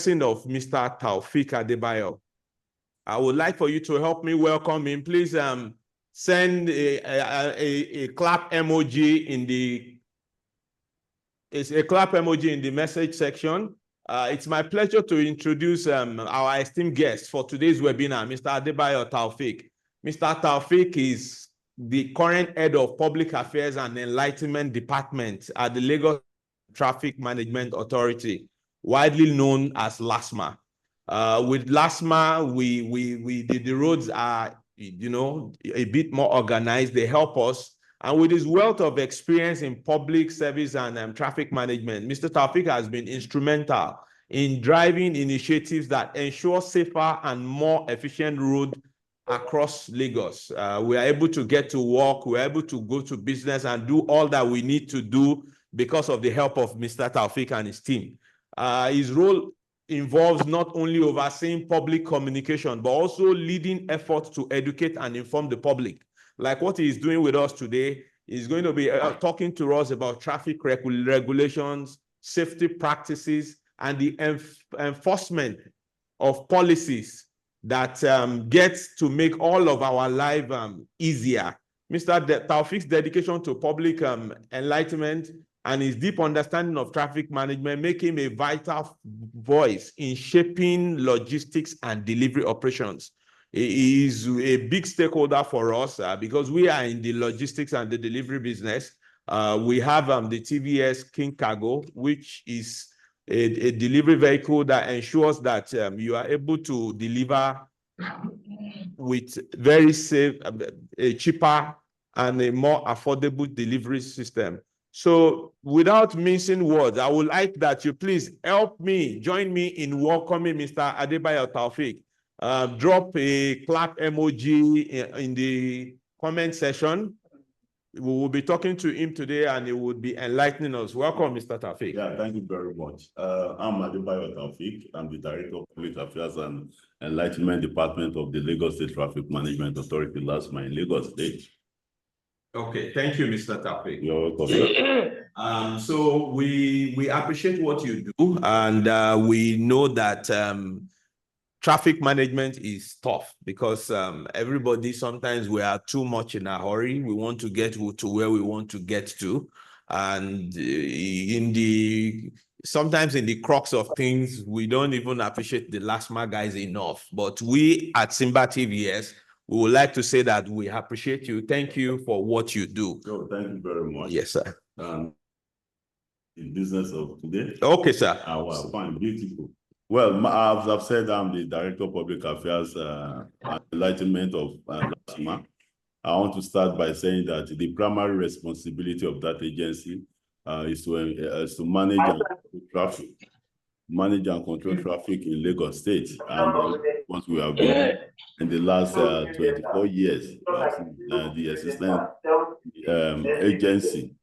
person of Mr. Taofeek Adebayo. I would like for you to help me welcome him. Please send a clap emoji in the message section. It's my pleasure to introduce our esteemed guest for today's webinar, Mr. Adebayo Taofeek. Mr. Taofeek is the current head of Public Affairs and Enlightenment Department at the Lagos Traffic Management Authority, widely known as LASTMA. With LASTMA, the roads are, a bit more organized. They help us. And with his wealth of experience in public service and traffic management, Mr. Taofeek has been instrumental in driving initiatives that ensure safer and more efficient road across Lagos. We are able to get to work, we're able to go to business and do all that we need to do because of the help of Mr. Taofeek and his team. His role involves not only overseeing public communication, but also leading efforts to educate and inform the public. Like what he is doing with us today, he's going to be talking to us about traffic regulations, safety practices, and the enforcement of policies that gets to make all of our life easier. Mr. Taofeek's dedication to public enlightenment and his deep understanding of traffic management make him a vital voice in shaping logistics and delivery operations. He is a big stakeholder for us because we are in the logistics and the delivery business. We have the TVS King Cargo, which is a delivery vehicle that ensures that you are able to deliver with very safe, a cheaper and a more affordable delivery system. So without mincing words, I would like that you please join me in welcoming Mr. Adebayo Taofeek. Drop a clap emoji in the comment section. We will be talking to him today and he will be enlightening us. Welcome, Mr. Taofeek. Yeah, thank you very much. I'm Adebayo Taofeek. I'm the Director of Public Affairs and Enlightenment Department of the Lagos State Traffic Management Authority, LASTMA, in Lagos State. Okay, thank you, Mr. Taofeek. You're welcome. So we appreciate what you do, and we know that traffic management is tough because everybody, sometimes we are too much in a hurry. We want to get to where we want to get to. And sometimes in the crux of things, we don't even appreciate the LASTMA guys enough. But we at Simba TVS, we would like to say that we appreciate you. Thank you for what you do. Oh, thank you very much. Yes, sir. In business of today. Okay, sir. Wow, fine, beautiful. Well, as I've said, I'm the Director of Public Affairs and Enlightenment of LASTMA. I want to start by saying that the primary responsibility of that agency is to manage and control traffic in Lagos State. And what we have been in the last 24 years, the assistant agency.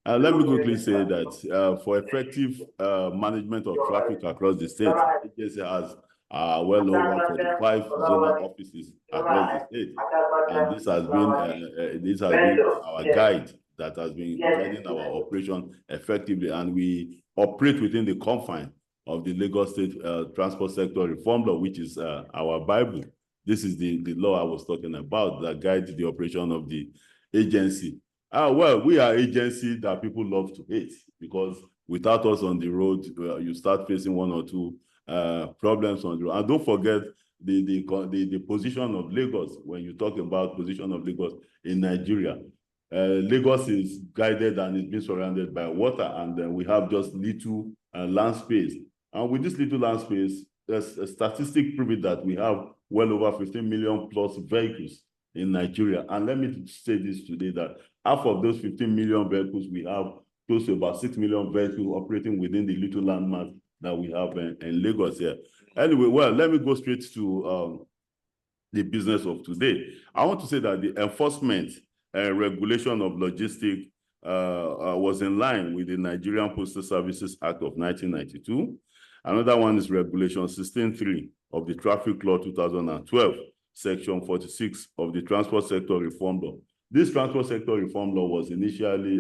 Let me quickly say that for effective management of traffic across the state, the agency has well over 45 zonal offices across the state. And this has been our guide that has been guiding our operation effectively. And we operate within the confines of the Lagos State Transport Sector Reform Law, which is our Bible. This is the law I was talking about that guides the operation of the agency. Well, we are an agency that people love to hate because without us on the road, you start facing one or two problems on the road. And don't forget the position of Lagos when you talk about position of Lagos in Nigeria. Lagos is guided and is being surrounded by water, and then we have just little land space. And with this little land space, there's a statistic proving that we have well over 15 million plus vehicles in Nigeria. And let me say this today, that half of those 15 million vehicles, we have close to about 6 million vehicles operating within the little landmass that we have in Lagos here. Anyway, well, let me go straight to the business of today. I want to say that the enforcement and regulation of logistics was in line with the Nigerian Postal Services Act of 1992. Another one is Regulation 16.3 of the Traffic Law 2012, Section 46 of the Transport Sector Reform Law. This Transport Sector Reform Law was initially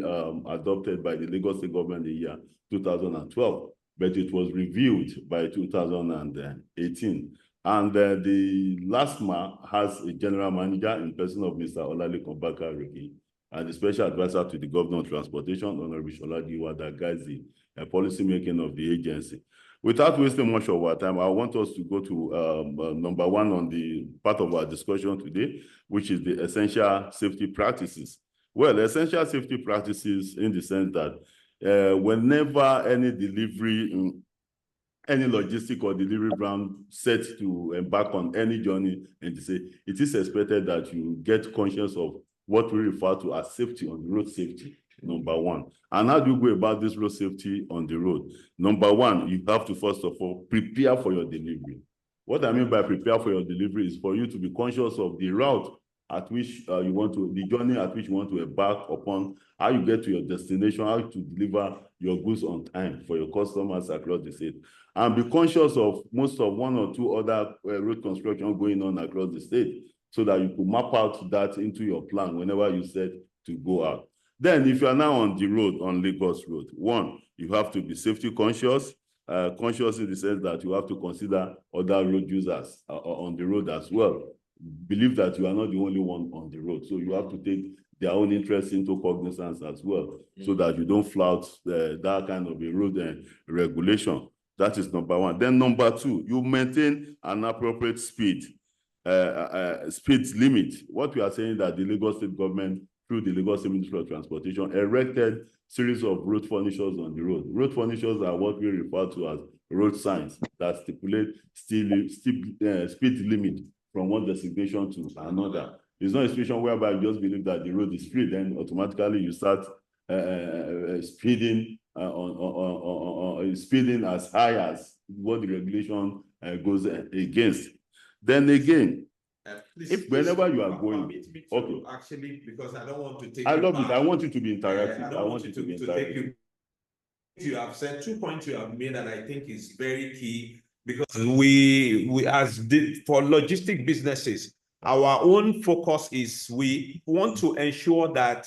adopted by the Lagos State government in the year 2012. but it was reviewed by 2018. And the LASTMA has a general manager in person of Mr. Olalekan Bakare, and the special advisor to the Governor of Transportation, Honorable Shola, that guides the policy making of the agency. Without wasting much of our time, I want us to go to number one on the part of our discussion today, which is the essential safety practices. Well, essential safety practices in the sense that whenever any delivery, any logistic or delivery brand set to embark on any journey, and to say it is expected that you get conscious of what we refer to as safety on the road safety, number one. And how do you go about this road safety on the road? Number one, you have to first of all prepare for your delivery. What I mean by prepare for your delivery is for you to be conscious of the route at which you want to, the journey at which you want to embark upon, how you get to your destination, how to deliver your goods on time for your customers across the state. And be conscious of most of one or two other road construction going on across the state, so that you could map out that into your plan whenever you set to go out. Then if you are now on the road, on Lagos Road, one, you have to be safety conscious, conscious in the sense that you have to consider other road users on the road as well. Believe that you are not the only one on the road. So you have to take their own interests into cognizance as well, so that you don't flout that kind of a road regulation. That is number one. Then number two, you maintain an appropriate speed limit. What we are saying that the Lagos State government, through the Lagos State Ministry of Transportation, erected series of road furnishers on the road. Road furnishers are what we refer to as road signs that stipulate speed limit from one destination to another. It's not a situation whereby you just believe that the road is free, then automatically you start speeding speeding as high as what the regulation goes against. Then again, if whenever you are going, okay. Actually, because I don't want to take. I love it. I want you to be interactive. I want you to be interactive. You have said 2 points you have made that I think is very key, because we for logistic businesses, our own focus is we want to ensure that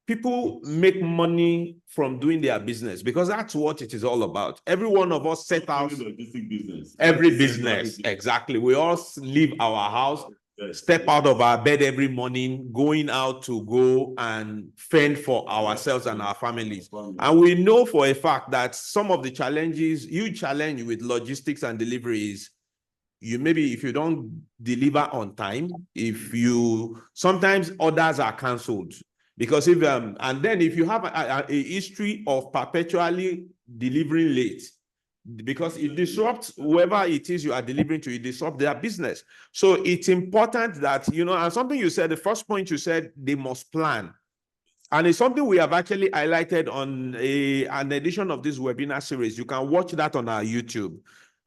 people make money from doing their business, because that's what it is all about. Every one of us set out logistic business. Every business, exactly. We all leave our house, step out of our bed every morning, going out to go and fend for ourselves and our families. And we know for a fact that some of the challenges, huge challenge with logistics and deliveries, maybe if you don't deliver on time, sometimes orders are canceled. Because and then if you have a history of perpetually delivering late, because it disrupts whoever it is you are delivering to, it disrupts their business. So it's important that, and something you said, the first point you said, they must plan. And it's something we have actually highlighted on an edition of this webinar series. You can watch that on our YouTube.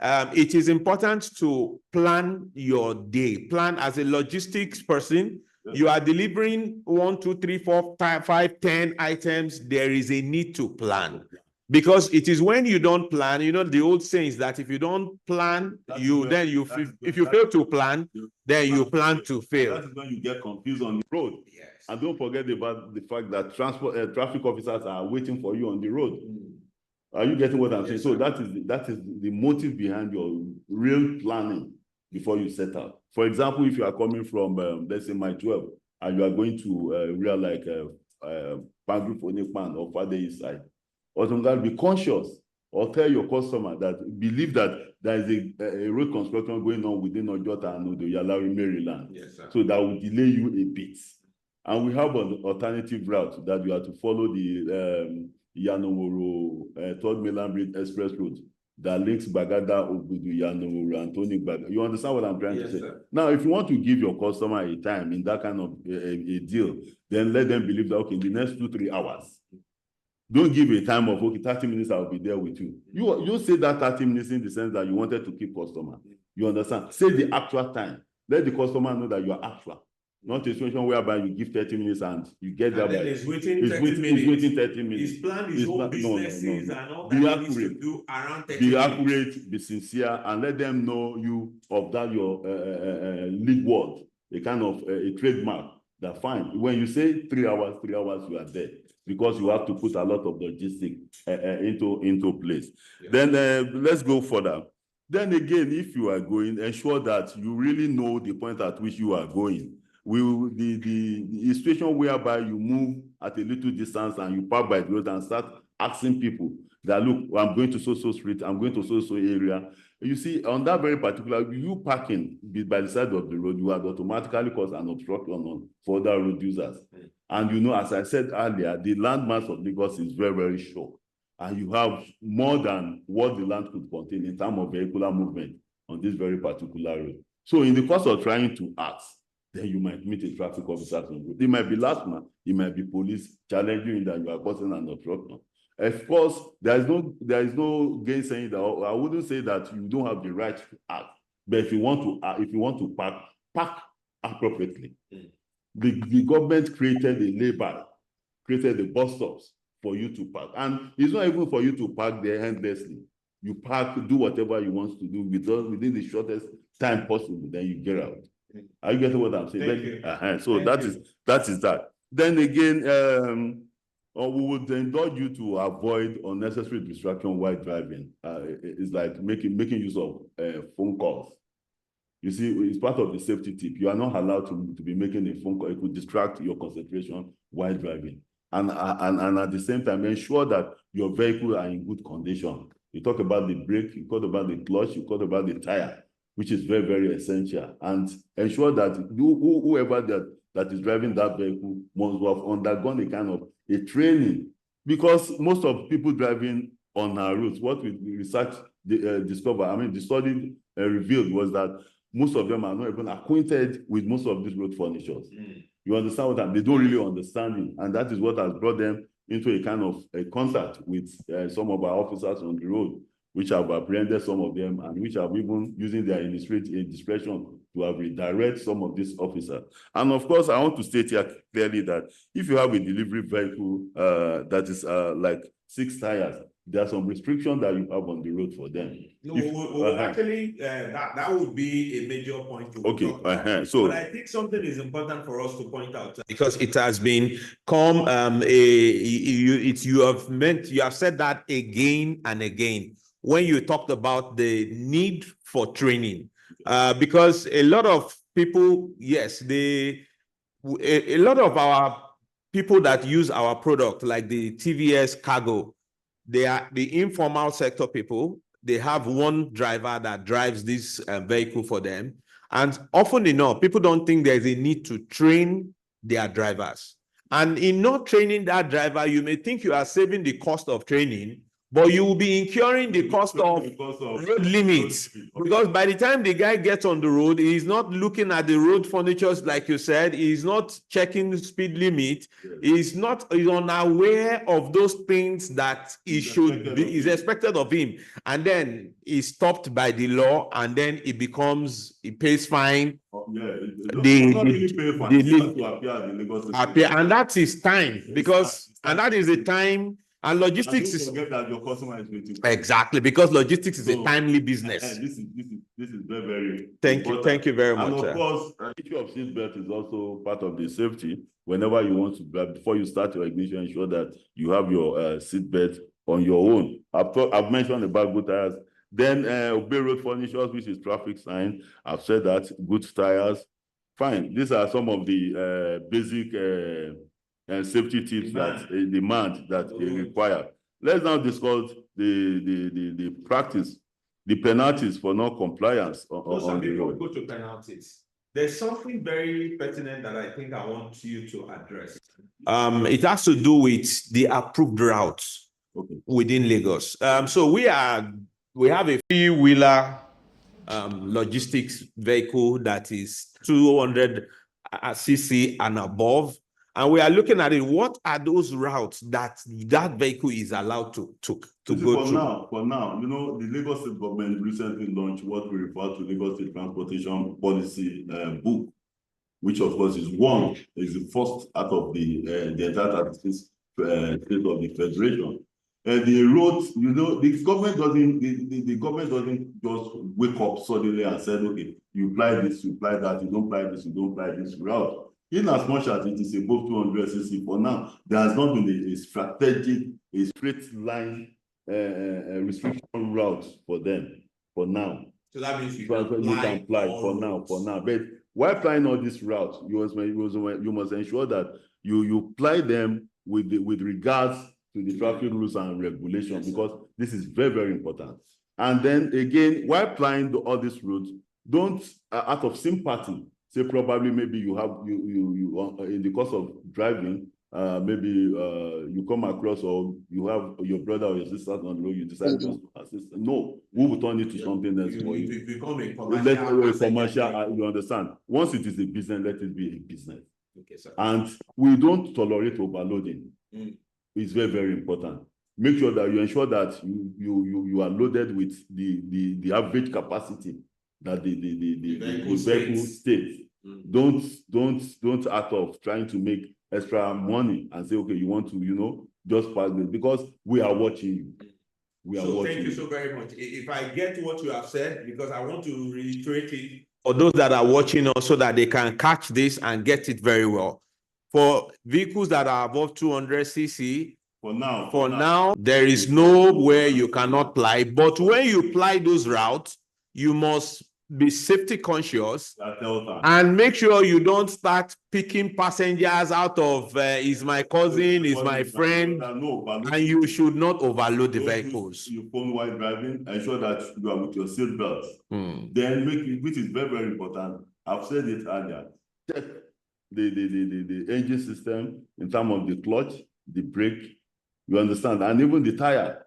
It is important to plan your day. Plan as a logistics person. You are delivering 1, 2, 3, 4, 5, 10 items. There is a need to plan. Because it is when you don't plan, the old saying is that if you don't plan, if you fail to plan, then you plan to fail. That is when you get confused on the road. Yes. And don't forget about the fact that traffic officers are waiting for you on the road. Are you getting what I'm saying? So that is the motive behind your real planning before you set out. For example, if you are coming from, let's say, Mile 12, and you are going to real like Pangru Fonekpan or Fade East Side, or be conscious or tell your customer that believe that there is a road construction going on within Ojota and Odoyalawi, Maryland. Yes, sir. So that will delay you a bit. And we have an alternative route that you have to follow the Yanomoro 3rd Mainland Bridge Express Road that links Bagada, Ogudu, Yanomoro, and Tony Bagada. You understand what I'm trying to say? Sir. Now, if you want to give your customer a time in that kind of a deal, then let them believe that, okay, in the next 2-3 hours, don't give a time of, okay, 30 minutes, I'll be there with you. You say that 30 minutes in the sense that you wanted to keep customer. You understand? Say the actual time. Let the customer know that you are actual. Not a situation whereby you give 30 minutes and you get there by... He's waiting 30 minutes. His plan is whole businesses and all that he needs to do around 30 minutes. Be accurate, be sincere, and let them know you of that your lead word, a kind of a trademark That's fine. When you say 3 hours, you are there because you have to put a lot of logistics into place. Yeah. Then let's go further. Then again, if you are going, ensure that you really know the point at which you are going. The situation whereby you move at a little distance and you park by the road and start asking people that, look, I'm going to so street, I'm going to so area. You see, on that very particular, you parking by the side of the road, you have automatically caused an obstruction for other road users. And you know, as I said earlier, the landmass of Lagos is very, very short. And you have more than what the land could contain in terms of vehicular movement on this very particular road. So in the course of trying to act, then you might meet a traffic officer. It might be LASTMA, it might be police challenging you that you are causing an obstruction. Of course, there is no gainsaying that. I wouldn't say that you don't have the right to act, but if you want to park appropriately. The government created a labor, created the bus stops for you to park, and it's not even for you to park there endlessly. You park, do whatever you want to do within the shortest time possible, then you get out. Are you getting what I'm saying? So that is that. Then again, we would indulge you to avoid unnecessary distraction while driving. It's like making use of phone calls. You see, it's part of the safety tip. You are not allowed to be making a phone call. It could distract your concentration while driving. And at the same time, ensure that your vehicle are in good condition. You talk about the brake, you talk about the clutch, you talk about the tire, which is very, very essential. And ensure that whoever that is driving that vehicle must have undergone a kind of a training, because most of people driving on our roads, what we research discovered, the study revealed was that most of them are not even acquainted with most of these road furnitures. You understand what they don't really understand it, and that is what has brought them into a kind of a contact with some of our officers on the road, which have apprehended some of them and which have even using their administrative discretion to have redirect some of these officers. And of course, I want to state here clearly that if you have a delivery vehicle that is like 6 tires, there are some restrictions that you have on the road for them. No, actually, that would be a major point to talk about. So, but I think something is important for us to point out, because it has been you have said that again and again when you talked about the need for training, because a lot of people, yes, a lot of our people that use our product, like the TVS Cargo, they are the informal sector people. They have one driver that drives this vehicle for them. And often enough, people don't think there's a need to train their drivers. And in not training that driver, you may think you are saving the cost of training, but you will be incurring the cost of road limits. Because by the time the guy gets on the road, he's not looking at the road furnitures, like you said. He's not checking the speed limit. He's unaware of those things that is expected of him. And then he's stopped by the law, and then he pays fine. And that is time, and that is the time. And logistics is forget that your customer is waiting. Exactly, because logistics is a timely business. This is very, very thank you very much. And of course, issue of seatbelt is also part of the safety. Whenever you want to drive, before you start your ignition, ensure that you have your seatbelt on your own. I've mentioned about good tires. Then obey road furnitures, which is traffic sign. I've said that. Good tires. Fine. These are some of the basic safety tips that they require. Let's now discuss the practice, the penalties for non-compliance on the road. Go to penalties. There's something very pertinent that I think I want you to address. It has to do with the approved routes within Lagos. So we have a three-wheeler logistics vehicle that is 200 cc and above. And we are looking at it. What are those routes that vehicle is allowed to go through? For now, the Lagos State government recently launched what we refer to Lagos State Transportation Policy book, which of course is the first out of the entire state of the federation. The roads, the government doesn't just wake up suddenly and say, okay, you apply this, you apply that, you don't apply this, you don't apply this route. In as much as it is above 200 cc, for now, there has not been a strategic, a straight line restriction route for them for now. So that means you can apply for now. But while applying all this route, you must ensure that you apply them with regards to the traffic rules and regulations, because this is very, very important. And then again, while applying all these routes, don't out of sympathy say probably maybe you have you in the course of driving, maybe you come across, or you have your brother or your sister on the road, you decide just to assist. No, we will turn it to something else for you. You become a commercial. You understand? Once it is a business, let it be a business. Okay, sir. And we don't tolerate overloading. It's very, very important. Make sure that you ensure that you are loaded with the average capacity that the vehicle states. Don't act of trying to make extra money and say, okay, you want to, just pass this, because we are watching you. Thank you so very much. If I get what you have said, because I want to reiterate it for those that are watching us so that they can catch this and get it very well. For vehicles that are above 200 cc, for now, there is nowhere you cannot ply. But when you ply those routes, you must be safety conscious and make sure you don't start picking passengers out of is my cousin, is my friend, and you should not overload the vehicles. You phone while driving, ensure that you are with your seat belt. Then which is very, very important. I've said it earlier. Check the engine system in terms of the clutch, the brake, you understand, and even the tire,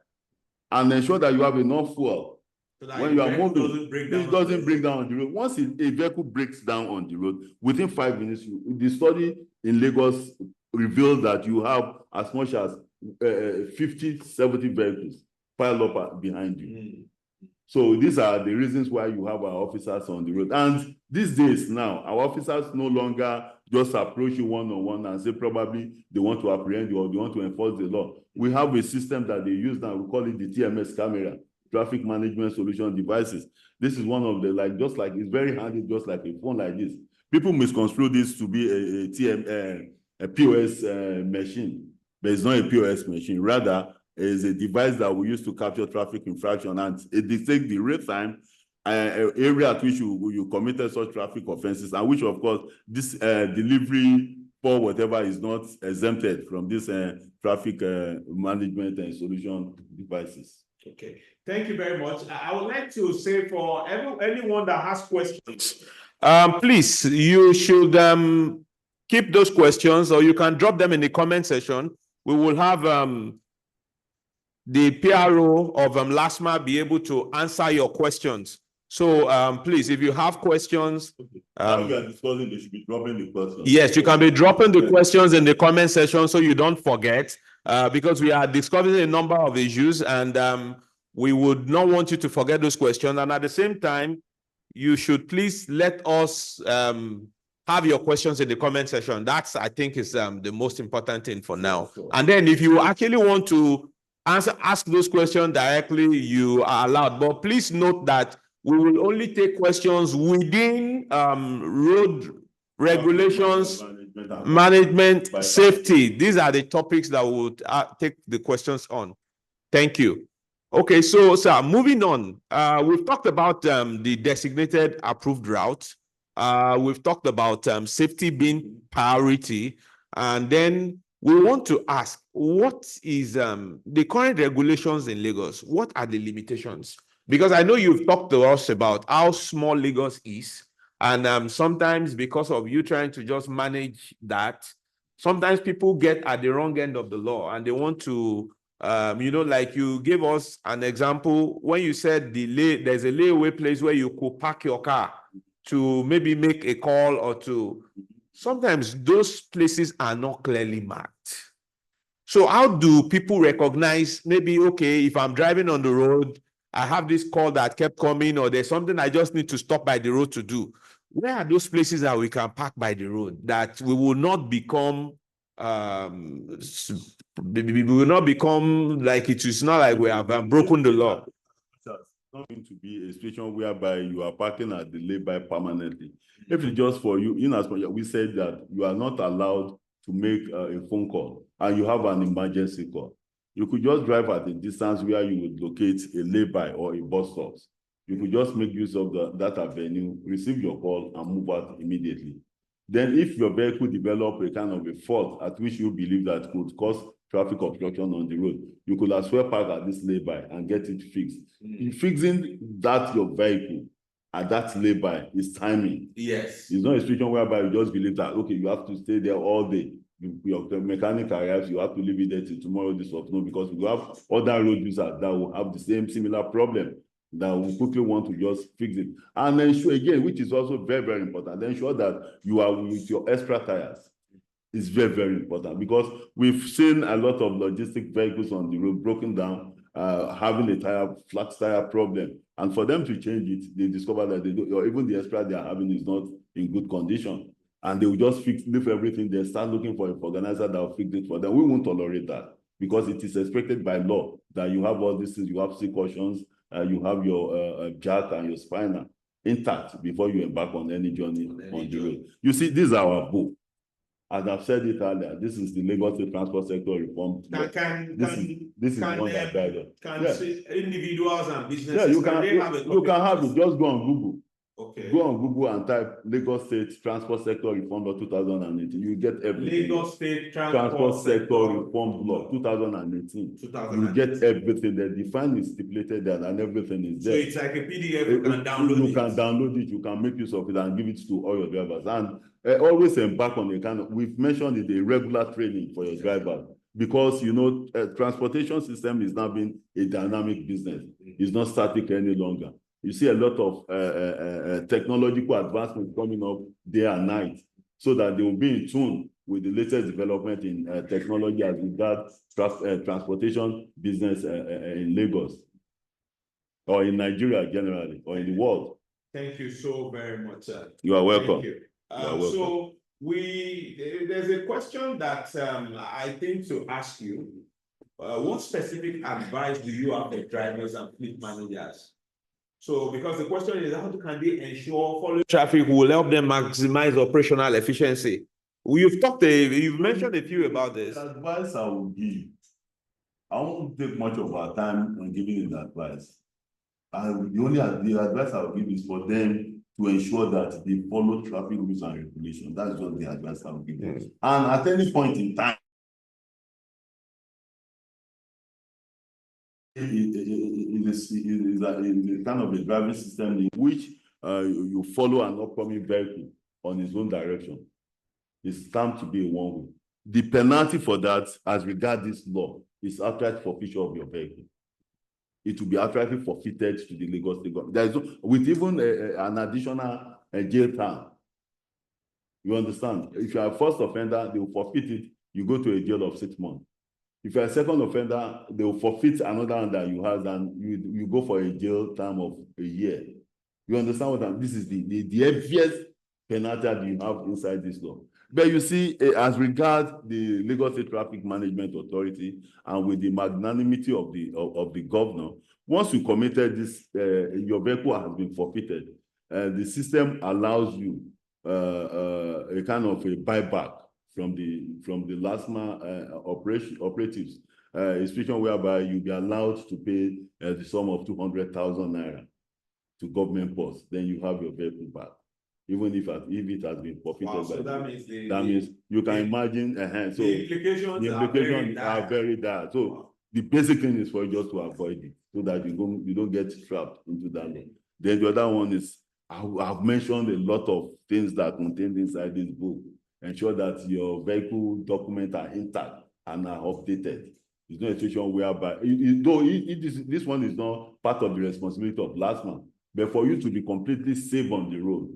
and ensure that you have enough fuel. So when you are moving, it doesn't break down on the road. Once a vehicle breaks down on the road, within 5 minutes, the study in Lagos revealed that you have as much as 50, 70 vehicles piled up behind you. So these are the reasons why you have our officers on the road. And these days now, our officers no longer just approach you one-on-one and say probably they want to apprehend you or they want to enforce the law. We have a system that they use now. We call it the TMS camera, Traffic Management Solution Devices. This is one of the, it's very handy, just like a phone like this. People misconstrue this to be a POS machine, but it's not a POS machine. Rather, is a device that we use to capture traffic infraction, and it detects the real time area at which you committed such traffic offenses, and which, of course, this delivery for whatever is not exempted from this traffic management and solution devices. Okay, thank you very much. I would like to say for anyone that has questions, please, you should keep those questions, or you can drop them in the comment section. We will have the P.R.O. of LASTMA be able to answer your questions. So please, if you have questions, we are discussing, they should be dropping the questions. Yes, you can be dropping the questions in the comment section so you don't forget, because we are discussing a number of issues, and we would not want you to forget those questions. And at the same time, you should please let us have your questions in the comment section. That's, I think, is the most important thing for now. Sure. And then if you actually want to ask those questions directly, you are allowed. But please note that we will only take questions within road regulations, management, safety. These are the topics that we would take the questions on. Thank you. Okay, so moving on. We've talked about the designated approved route. We've talked about safety being priority, and then we want to ask, what is the current regulations in Lagos? What are the limitations? Because I know you've talked to us about how small Lagos is, and sometimes because of you trying to just manage that, sometimes people get at the wrong end of the law and they want to, like you gave us an example when you said there's a layaway place where you could park your car to maybe make a call or to. Sometimes those places are not clearly marked. So how do people recognize, maybe, okay, if I'm driving on the road, I have this call that kept coming, or there's something I just need to stop by the road to do. Where are those places that we can park by the road that we will not become, we will not become like it is not like we have broken the law? It's not going to be a situation whereby you are parking at the lay-by permanently. If it's just for you, in as much we said that you are not allowed to make a phone call and you have an emergency call, you could just drive at a distance where you would locate a lay-by or a bus stop. You could just make use of that avenue, receive your call, and move out immediately. Then if your vehicle develop a kind of a fault at which you believe that could cause traffic obstruction on the road, you could as well park at this lay-by and get it fixed. Fixing that your vehicle at that lay-by is timing. Yes. It's not a situation whereby you just believe that, okay, you have to stay there all day. Your mechanic arrives, you have to leave it there till tomorrow, this afternoon, because we have other road users that will have the same similar problem that will quickly want to just fix it. And ensure again, which is also very, very important, ensure that you are with your extra tires. It's very, very important because we've seen a lot of logistic vehicles on the road broken down, having a flat tire problem. And for them to change it, they discover that they do, or even the extra they are having is not in good condition. And they will just leave everything there, start looking for an organizer that will fix it for them. We won't tolerate that because it is expected by law that you have all these things, you have C cautions, you have your jack and your spinner intact before you embark on any journey on the road. You see, this is our book. As I've said it earlier, this is the Lagos State Transport Sector Reform. This is one that individuals and businesses, yeah, you can have it. Just go on Google. Okay. Go on Google and type Lagos State Transport Sector Reform Law 2018. You get everything. Lagos State Transport Sector Reform Law 2018. You get everything there. The fine is stipulated there and everything is there. So it's like a PDF. You can download it. You can download it. You can make use of it and give it to all your drivers. And always embark on a kind of, we've mentioned it, a regular training for your driver. Because, you know, transportation system is now being a dynamic business. It's not static any longer. You see a lot of technological advancements coming up day and night so that they will be in tune with the latest development in technology as regards transportation business in Lagos or in Nigeria generally or in the world. Thank you so very much, sir. You are welcome. Thank you. So there's a question that I think to ask you. What specific advice do you have for drivers and fleet managers? So, because the question is, how can they ensure following traffic will help them maximize operational efficiency? You've mentioned a few about this. The advice I will give, I won't take much of our time on giving the advice. The advice I will give is for them to ensure that they follow traffic rules and regulations. That's just the advice I will give them. And at any point in time, it is kind of a driving system in which you follow an upcoming vehicle on its own direction. It's time to be a one-way. The penalty for that, as regards this law, is outright forfeiture of your vehicle. It will be outrightly forfeited to the Lagos State government. There is with even an additional jail term. You understand? If you are a first offender, they will forfeit it. You go to a jail of 6 months. If you're a second offender, they will forfeit another one that you have, and you go for a jail term of a year. You understand what I'm? This is the heaviest penalty that you have inside this law. But you see, as regards the Lagos State Traffic Management Authority and with the magnanimity of the governor, once you committed this, your vehicle has been forfeited. The system allows you a kind of a buyback from the LASTMA operatives, a situation whereby you'll be allowed to pay the sum of 200,000 naira to government posts. Then you have your vehicle back, even if it has been forfeited. Wow, so that means you can imagine. So the implications are very dire. So wow. The basic thing is for you just to avoid it, so that you don't get trapped into that law. Then the other one is I've mentioned a lot of things that are contained inside this book. Ensure that your vehicle documents are intact and are updated. It's not a situation whereby, this one is not part of the responsibility of LASTMA, but for you to be completely safe on the road,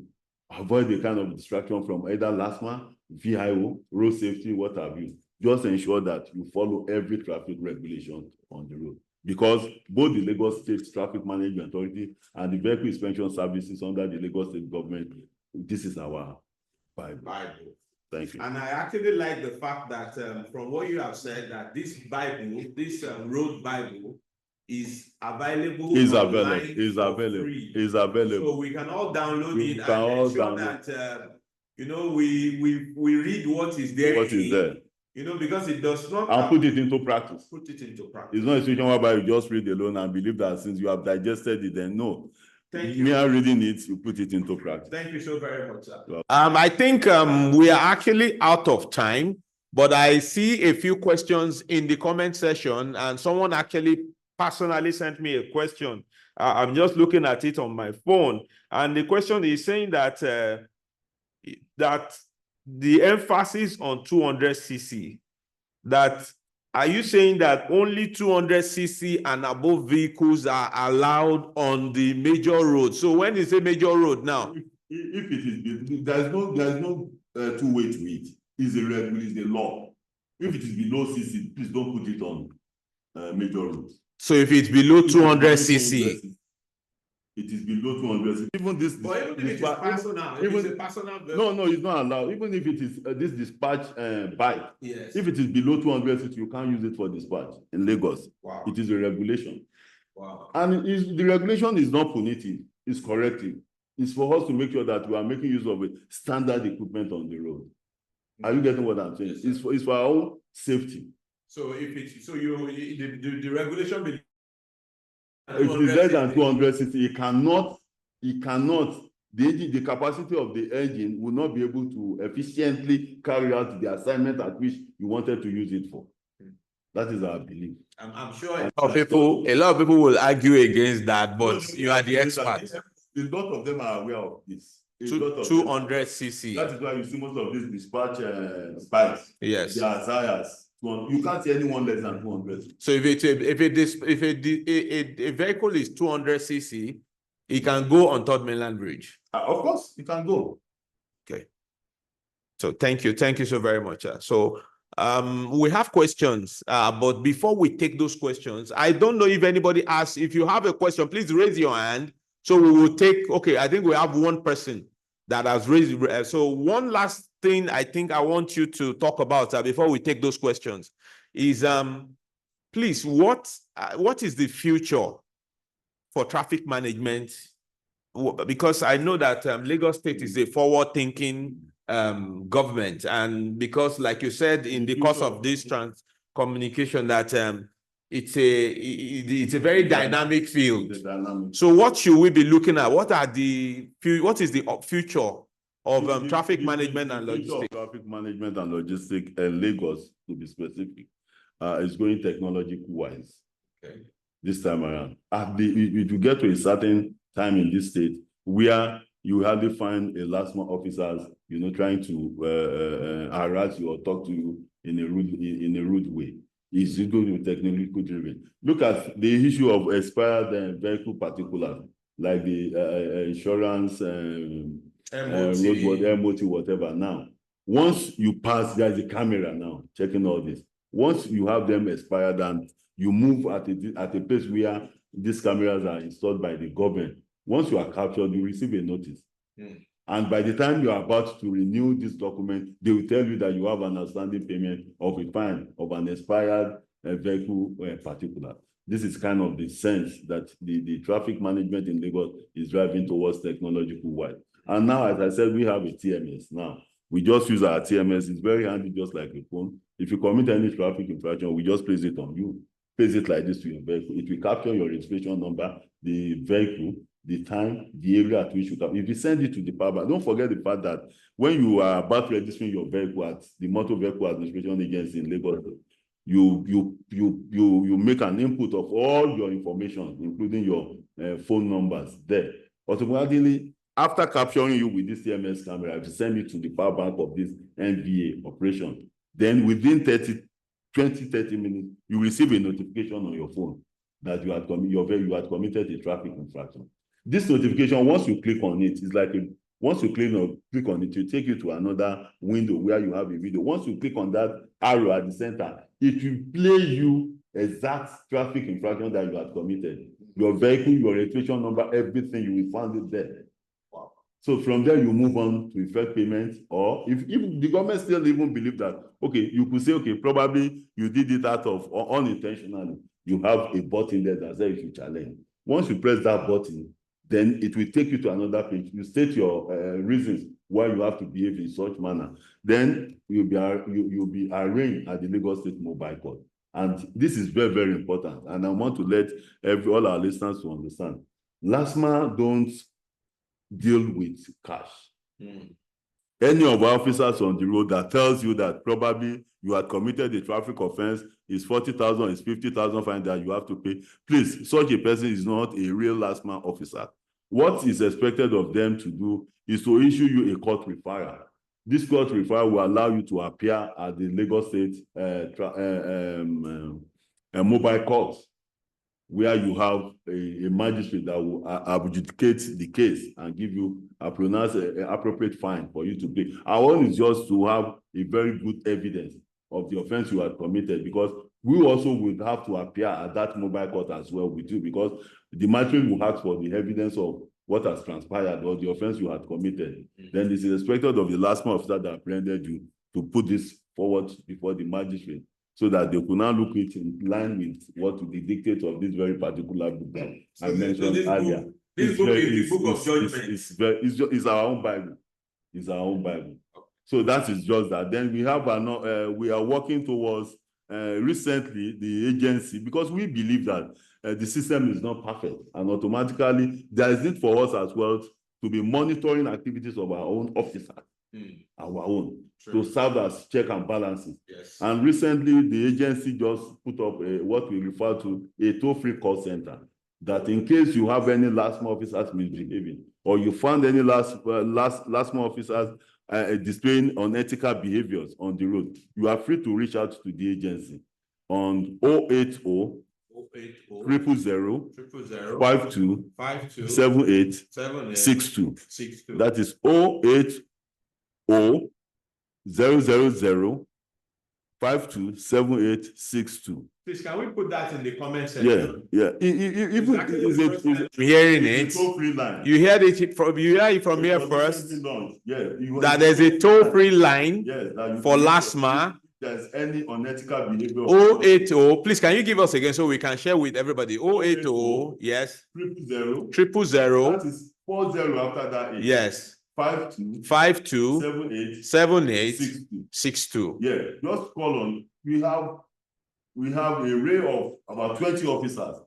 avoid the kind of distraction from either LASTMA, VIO, road safety, what have you. Just ensure that you follow every traffic regulation on the road. Because both the Lagos State Traffic Management Authority and the Vehicle Inspection Services under the Lagos State government, this is our Bible. Thank you. And I actually like the fact that from what you have said, that this Bible, this road Bible, is available. Is online available. Is for available. free. Is available. So we can all download We it can and all ensure download. that you know, we read what is there. What is there? You know, because it does not. And put it into practice. Put it into practice. It's not a situation whereby you just read alone and believe that since you have digested it, then no. Thank you. Mere reading it, you put it into practice. Thank you so very much, sir. Well, I think we are actually out of time, but I see a few questions in the comment section, and someone actually personally sent me a question. I'm just looking at it on my phone, and the question is saying that that the emphasis on 200cc, that are you saying that only 200cc and above vehicles are allowed on the major road? So when you say major road now, if it is, there's no two-way to it. It's a regular, it's the law. If it is below cc, please don't put it on major roads. So if it's below 200cc, it is below 200. Even this. But even if it is personal, even it's a personal vehicle. No, it's not allowed. Even if it is this dispatch bike. Yes. If it is below 200, you can't use it for dispatch in Lagos. Wow. It is a regulation. Wow. And the regulation is not punitive, it's corrective. It's for us to make sure that we are making use of a standard equipment on the road. Are you getting what I'm saying? Yes, it's for our own safety. So if it's the regulation. If it is less than 200cc, it cannot, the capacity of the engine will not be able to efficiently carry out the assignment at which you wanted to use it for. That is our belief. I'm sure a lot of people will argue against that, but you are the expert. A lot of them are aware of this. 200cc. That is why you see most of these dispatch bikes. Yes. They are tires. You can't see anyone less than 200. So if a vehicle is 200cc, it can go on Third Mainland Bridge. Of course, it can go. Okay. So thank you so very much. So we have questions, but before we take those questions, I don't know if anybody asks. If you have a question, please raise your hand. So we will take. Okay, I think we have one person that has raised. So one last thing I think I want you to talk about before we take those questions is please, what is the future for traffic management? Because I know that Lagos State is a forward-thinking government, and because, like you said, in the course of this communication, that it's a very dynamic field. So what should we be looking at? What is the future of traffic management and logistics? Traffic management and logistics, Lagos, to be specific, is going technology-wise. Okay. This time around. If you get to a certain time in this state where you hardly find a LASTMA officers, trying to harass you or talk to you in a rude way. It's going to be technologically driven. Look at the issue of expired vehicle particulars, like the insurance, MOT, whatever. Now, once you pass, there's a camera now checking all this. Once you have them expired and you move at a place where these cameras are installed by the government, once you are captured, you receive a notice. And by the time you are about to renew this document, they will tell you that you have an outstanding payment of a fine of an expired vehicle particular. This is kind of the sense that the traffic management in Lagos is driving towards technological wide. And now, as I said, we have a TMS now. We just use our TMS. It's very handy, just like a phone. If you commit any traffic infraction, we just place it on you. Place it like this to your vehicle. It will capture your registration number, the vehicle, the time, the area at which you come. If you send it to the power bank, don't forget the fact that when you are about registering your vehicle at the Motor Vehicle Administration Agency in Lagos, you make an input of all your information, including your phone numbers there. Automatically, after capturing you with this TMS camera, if you send it to the power bank of this NVA operation, then within 30 minutes, you receive a notification on your phone that you had committed a traffic infraction. This notification, once you click on it, is like once you click on it, it will take you to another window where you have a video. Once you click on that arrow at the center, it will play you exact traffic infraction that you had committed. Your vehicle, your registration number, everything, you will find it there. Wow. So from there, you move on to effect payment, or if the government still even believe that, okay, you could say, okay, probably you did it out of or unintentionally. You have a button there that says you challenge. Once you press that button, then it will take you to another page. You state your reasons why you have to behave in such manner. Then you'll be arraigned at the Lagos State Mobile Court. And this is very, very important. And I want to let all our listeners to understand. LASTMA don't deal with cash. Any of our officers on the road that tells you that probably you had committed a traffic offense, is 40,000, is 50,000 fine that you have to pay. Please, such a person is not a real LASTMA officer. What is expected of them to do is to issue you a court referral. This court referral will allow you to appear at the Lagos State mobile court, where you have a magistrate that will adjudicate the case and give you a pronounced appropriate fine for you to pay. Our own is just to have a very good evidence of the offense you had committed, because we also would have to appear at that mobile court as well with you, because the magistrate will ask for the evidence of what has transpired or the offense you had committed. Then it is expected of the LASTMA officer that apprehended you to put this forward before the magistrate, so that they could now look it in line with what the dictate of this very particular book that I mentioned earlier. This book is the book of judgment. It's our own Bible. It's our own Bible. So that is just that. Then we have we are working towards recently the agency, because we believe that the system is not perfect, and automatically there is need for us as well to be monitoring activities of our own officers. Our own. True. To serve as check and balances. Yes. And recently, the agency just put up what we refer to a toll-free call center, that in case you have any LASTMA officers misbehaving, or you found any LASTMA officers displaying unethical behaviors on the road, you are free to reach out to the agency on 080 000 52 78 62. That is 080 000 527862. Please, can we put that in the comment section? Yeah. Even hearing it. Toll-free line. You heard it from here first. Yeah. That there's a toll-free line for LASTMA. There's any unethical behavior. 080. Please, can you give us again so we can share with everybody? 080. Yes. 000. That is 40 after that. Yes. 52 78 62. Yeah, just call on. We have a array of about 20 officers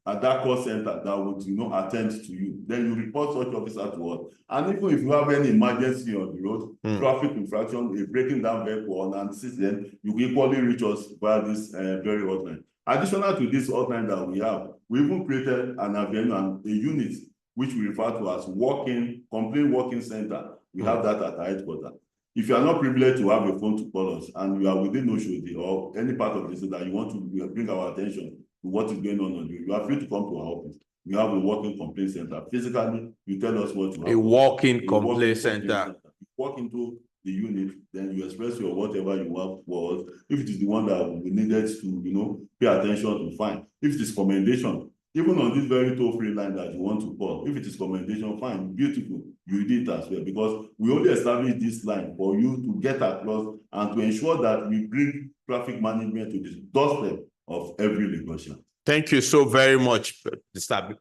at that call center that would attend to you. Then you report such officer to us. And even if you have any emergency on the road, traffic infraction, a breaking down vehicle or an accident, you will equally reach us via this very hotline. Additional to this hotline that we have, we even created an avenue and a unit which we refer to as complaint working center. We have that at our headquarters. If you are not privileged to have a phone to call us and you are within Oshodi or any part of the state that you want to bring our attention to what is going on you are free to come to our office. We have a working complaint center. Physically, you tell us what you have. A walking complaint center. You walk into the unit, then you express your whatever you have for us. If it is the one that we needed to, pay attention to, fine. If it is commendation, even on this very toll-free line that you want to call, if it is commendation, fine, beautiful, you did it as well, because we only established this line for you to get across and to ensure that we bring traffic management to the doorstep of every Lagosian. Thank you so very much, Mr.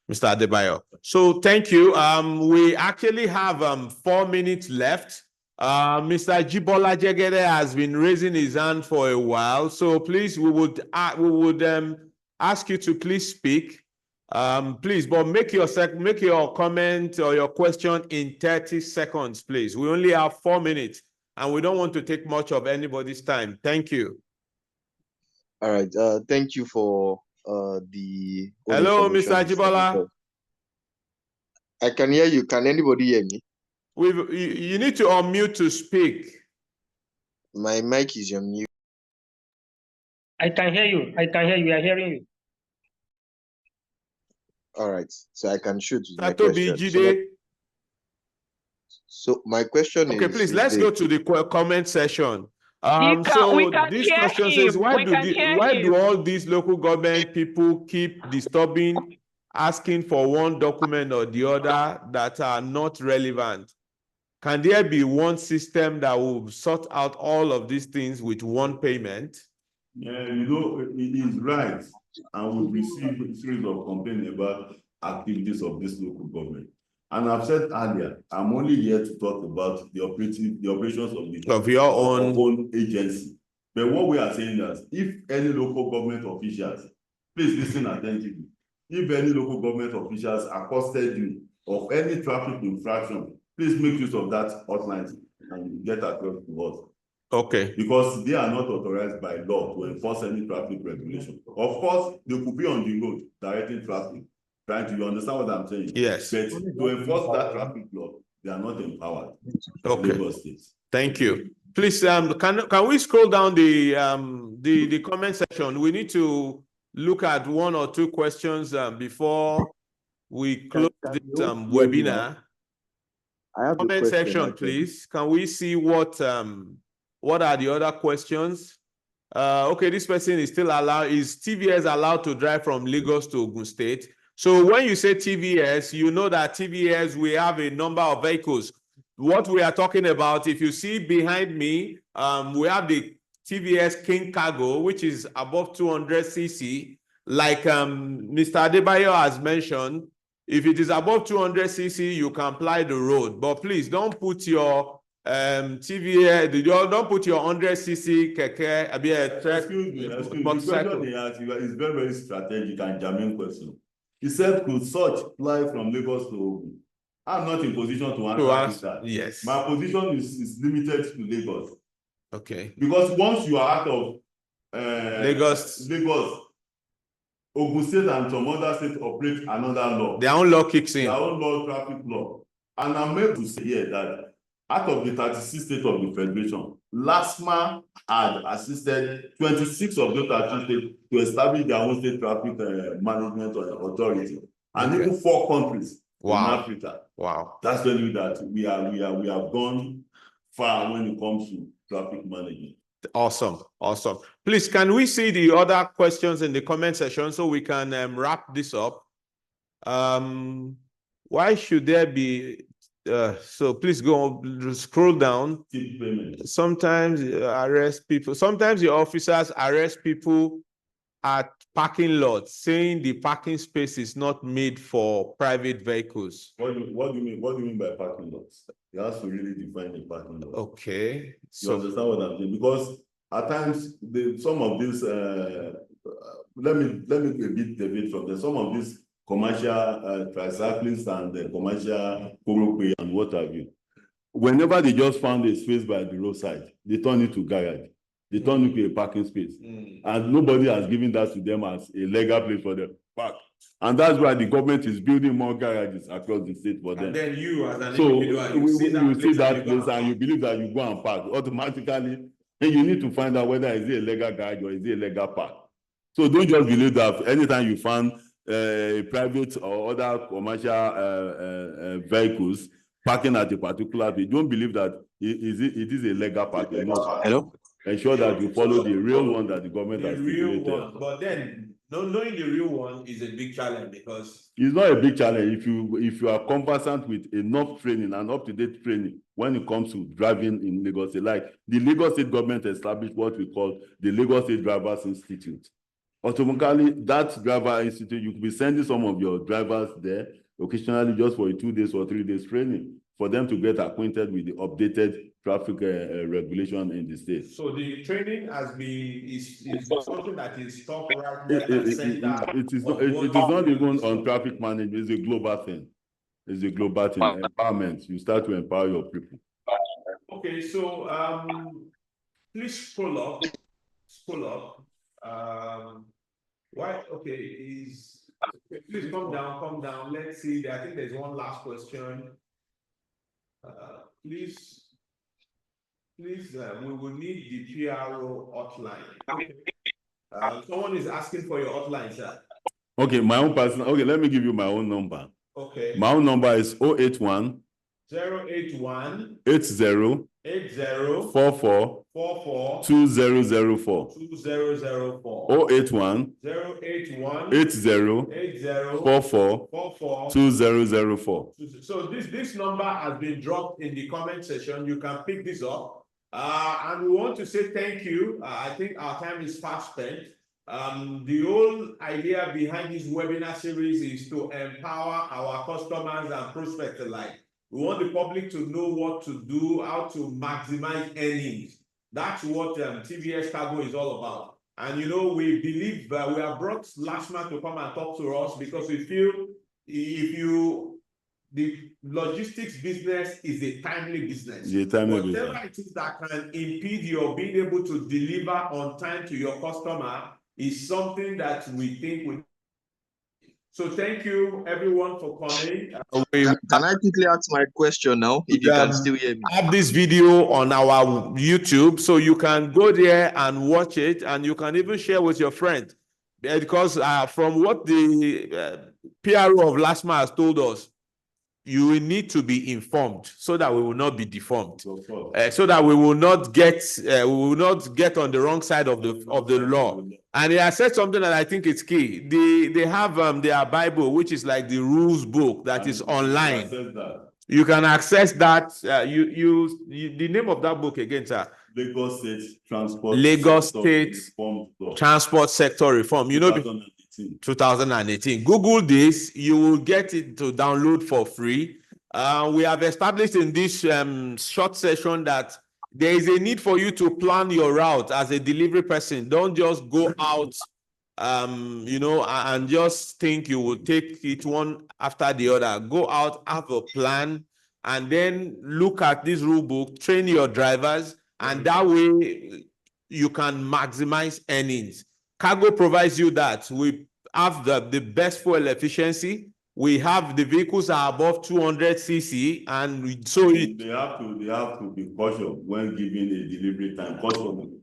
Adebayo. So thank you. We actually have 4 minutes left. Mr. Jibola Jegede has been raising his hand for a while. So please, we would ask you to please speak. Please, but make your comment or your question in 30 seconds, please. We only have 4 minutes and we don't want to take much of anybody's time. Thank you. All right. Thank you for the... Hello, Mr. Jibola. I can hear you. Can anybody hear me? You need to unmute to speak. My mic is on mute. I can hear you. I can hear you. We are hearing you. All right. So I can shoot my question. So my question is... Okay, please, let's go to the comment section. So this question says, why do all these local government people keep disturbing asking for one document or the other that are not relevant, can there be one system that will sort out all of these things with one payment? Yeah, it is right. And we've received a series of complaints about activities of this local government. And I've said earlier, I'm only here to talk about the operations of your own agency. But what we are saying is, if any local government officials, please listen attentively. If any local government officials accosted you of any traffic infraction, please make use of that hotline and get across to us. Okay. Because they are not authorized by law to enforce any traffic regulation. Of course, they could be on the road directing traffic. You understand what I'm saying? Yes. But to enforce that traffic law, they are not empowered. Okay. Lagos State. Thank you. Please, can we scroll down the comment section? We need to look at one or two questions before we close this webinar. I have Comment section, please. Can we see what are the other questions? Okay, this person is still allowed. Is TVS allowed to drive from Lagos to Ogun State? So when you say TVS, you know that TVS, we have a number of vehicles. What we are talking about, if you see behind me, we have the TVS King Cargo, which is above 200 cc. Like Mr. Adebayo has mentioned, if it is above 200 cc, you can apply the road. But please don't put your TVS, don't put your 100 cc keke. Excuse me. The question they ask you is very, very strategic and germane question. He said, could such fly from Lagos to Ogun? I'm not in position to answer that. Yes. My position is limited to Lagos. Okay. Because once you are out of Lagos, Ogun State and some other states operate another law. Their own law kicks in. Their own law, traffic law. And I'm able to say here that out of the 36 states of the Federation, LASTMA had assisted 26 of those 36 states to establish their own state traffic management authority. And even 4 countries in Africa. Wow. That's telling you that we have gone far when it comes to traffic management. Awesome. Awesome. Please, can we see the other questions in the comment section so we can wrap this up? Why should there be so please go scroll down. Sometimes arrest people. Sometimes the officers arrest people at parking lots, saying the parking space is not made for private vehicles. What do you mean? What do you mean by parking lots? You have to really define the parking lot. Okay. You understand what I'm saying? Because at times some of these let me a bit deviate from there. Some of these commercial tricyclists and commercial P.R.O and what have you. Whenever they just found a space by the roadside, they turn it to garage. They turn it to a parking space. And nobody has given that to them as a legal place for them to park. And that's why the government is building more garages across the state for them. And then you as an individual, you see that place and you believe that you go and park automatically, and you need to find out whether is it a legal garage or is it a legal park. So don't just believe that anytime you find private or other commercial vehicles parking at a particular place, don't believe that it is a legal parking. No. Hello? Ensure that you follow the real one that the government has stipulated. But then knowing the real one is a big challenge because it's not a big challenge if you are conversant with enough training and up-to-date training when it comes to driving in Lagos State. Like the Lagos State government established what we call the Lagos State Drivers Institute. Automatically, that driver institute, you could be sending some of your drivers there occasionally just for a 2 days or 3 days training for them to get acquainted with the updated traffic regulation in the state. So the training has been is something that is stopped right now. It is not even on traffic management. It's a global thing. It's a global thing. Empowerment. You start to empower your people. Okay, so please scroll up. Why? Okay, please come down. Let's see. I think there's one last question. Please, we will need the P.R.O hotline. Okay. Someone is asking for your hotline, sir. Okay, my own personal. Okay, let me give you my own number. Okay. My own number is 081 081 80 80 44 44 2004. 2004 081 081 80 80 44 44 2004. So this number has been dropped in the comment section. You can pick this up. And we want to say thank you. I think our time is fast spent. The whole idea behind this webinar series is to empower our customers and prospects alike. We want the public to know what to do, how to maximize earnings. That's what TVS Cargo is all about. And you know, we believe that we have brought LASTMA to come and talk to us because we feel the logistics business is a timely business. Whatever it is that can impede your being able to deliver on time to your customer is something that we think will. So thank you everyone for coming. Can I quickly ask my question now, if you can still hear me? I have this video on our YouTube, so you can go there and watch it, and you can even share with your friend. Because from what the P.R.O of LASTMA has told us, you will need to be informed so that we will not be deformed, so that we will not get on the wrong side of the law. And he has said something that I think is key. They have their Bible, which is like the rules book that is online. You can access that. The name of that book again, sir? Lagos State Transport Sector Reform. You know, 2018. Google this, you will get it to download for free. We have established in this short session that there is a need for you to plan your route as a delivery person. Don't just go out, you know, and just think you will take it one after the other. Go out, have a plan, and then look at this rule book, train your drivers, and that way you can maximize earnings. Cargo provides you that. We have the best fuel efficiency. We have the vehicles are above 200 cc, and so they have to be cautious when giving a delivery time.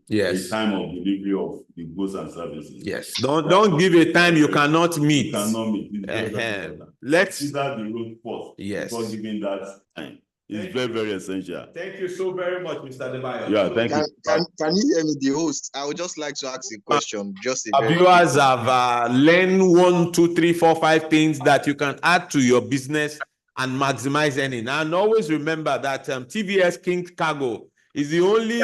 Yes, the time of delivery of the goods and services. Yes, don't give a time you cannot meet. You cannot meet. Let's consider the road first. Yes, before giving that time. It's very essential. Thank you so very much, Mr. Adebayo. Yeah, thank you. Can you hear me, the host? I would just like to ask a question. Just a our viewers have learned 1, 2, 3, 4, 5 things that you can add to your business and maximize earning. And always remember that TVS King Cargo is the only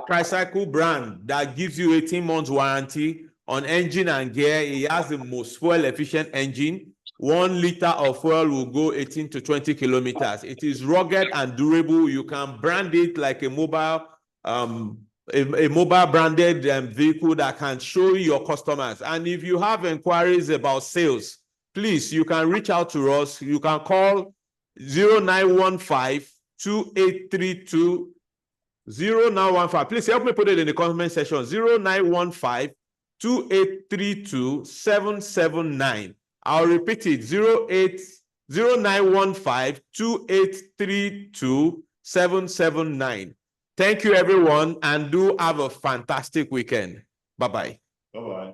tricycle brand that gives you 18 months warranty on engine and gear. It has the most fuel efficient engine. 1 liter of fuel will go 18 to 20 kilometers. It is rugged and durable. You can brand it like a mobile mobile branded vehicle that can show your customers. And if you have inquiries about sales, please, you can reach out to us. You can call 0915 2832 0915. Please help me put it in the comment section. 0915 2832 779. I'll repeat it. 0915 2832 779. Thank you, everyone, and do have a fantastic weekend. Bye-bye. Bye-bye.